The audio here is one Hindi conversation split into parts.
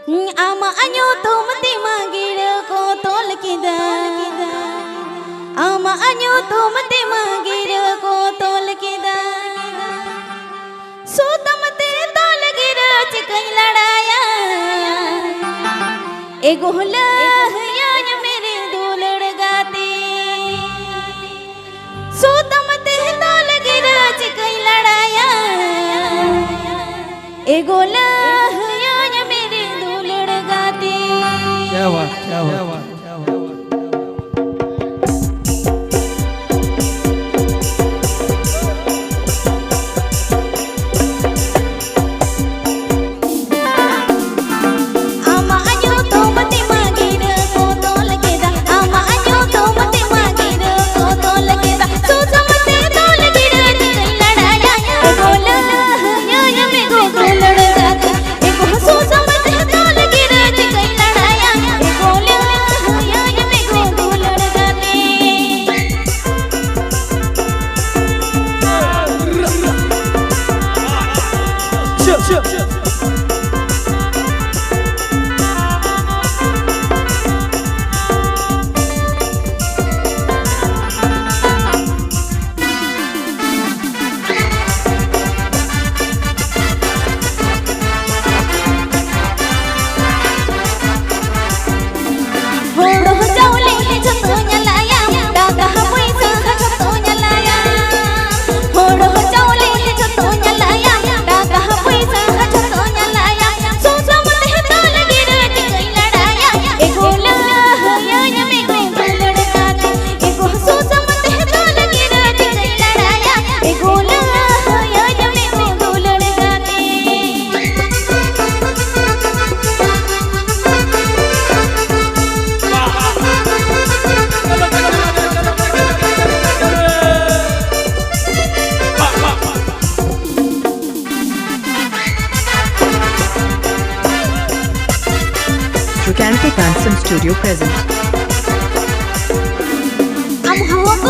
Ama anyo tumati magir ko tol kida. Ama anyo tumati magir ko tol kida. Sutamate tol gira chikai ladaya. Ego hula ya mere dulad gati. Sutamate tol gira chikai ladaya. Ego hula ya mere dulad gati. क्या बात क्या बात Canto Handsome Studio present. I'm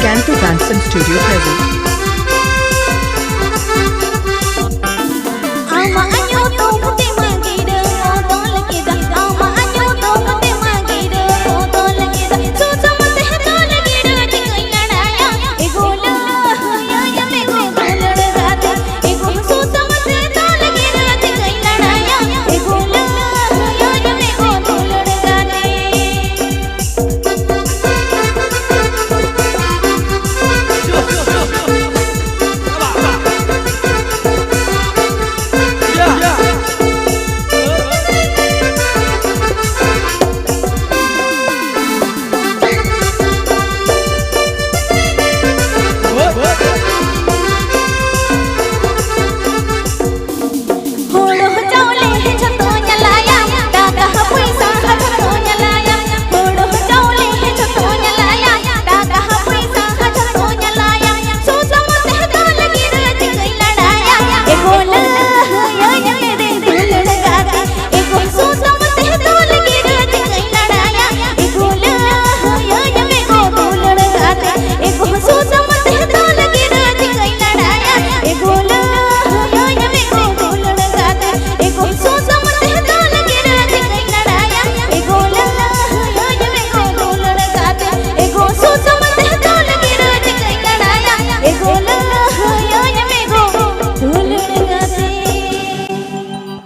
Canto Handsome Studio present.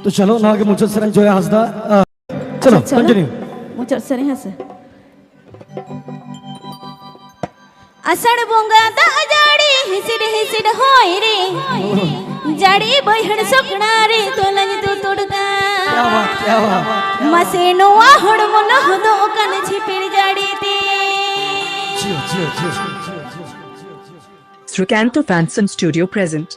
तो चलो ना आगे मुझे सरन जो है हंसदा चलो कंटिन्यू मुझे सरे हंस असड़ बोंगा दा जाड़ी हिसिड होय रे जाड़ी बहण सपना रे तो लज तो तोड़गा क्या बात मसेनो आहड़ मन हदो कन छी झिपिर जड़ीते Srikanto Fansom Studio present.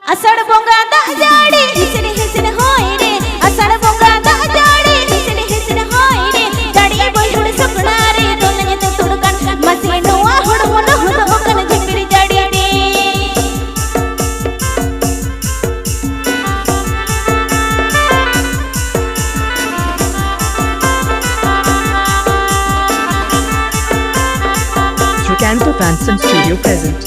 असड़ बोंगा दा जाड़ी हिसने हिसने होई रे असड़ बोंगा दा जाड़ी हिसने हिसने होई रे जड़ी बोई हुड़ सपना रे दोलन तो तुड़कन मसी नोआ हुड़ मुन हुद ओकन झिपिर जड़ीते Srikanto Fansom Studio present.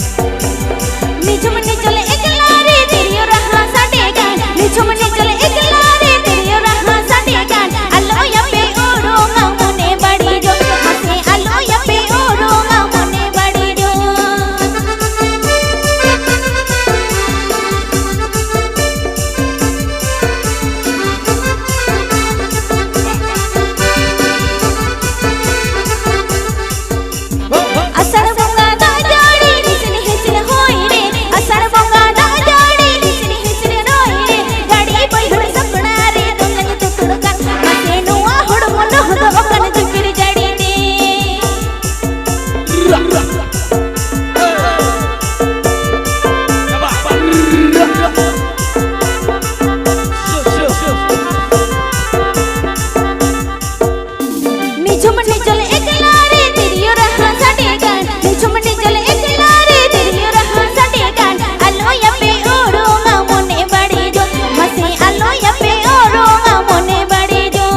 निझुम निचले एकला रे तेरियो रहा साडे गान निझुम निचले एकला रे तेरियो रहा साडे गान अल्लो यपे ओरो गा मने बड़ी जो हसे अल्लो यपे ओरो गा मने बड़ी जो असर बोंगा दा जाड़ी हिसने हिसने होई रे असर बोंगा दा जाड़ी हिसने हिसने रोई रे गाड़ी बोई हुड़ सपना रे दोलन तो तुड़कन मसे नोआ हुड़ मुन हुद ओकन झिपिर जड़ीते निझुम निचले एकला रे तेरियो रहा साडे गान निझुम निचले एकला रे तेरियो रहा साडे गान अल्लो यपे ओरो गा मने बड़ी जो मसे अल्लो यपे ओरो गा मने बड़ी जो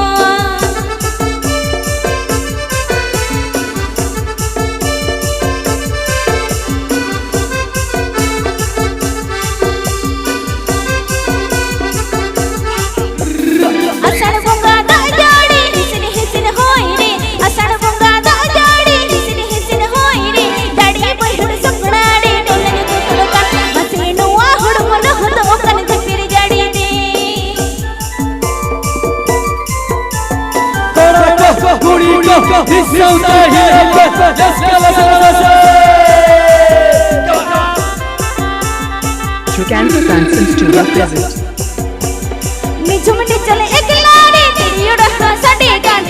असड़ बोंगा दा जाड़ी हिसने हिसने होई रे असड़ बोंगा दा जाड़ी हिसने हिसने होई रे जड़ी बोई हुड़ सपना रे दोलन तो तुड़कन मसे नोआ हुड़ मुन हुद ओकन झिपिर जड़ीते कुड़ी को हिस्सा उतारिए जिसका वजह Srikanto Fansom Studio present. निझुम निचले एकला रे तेरियो रहा साडे गान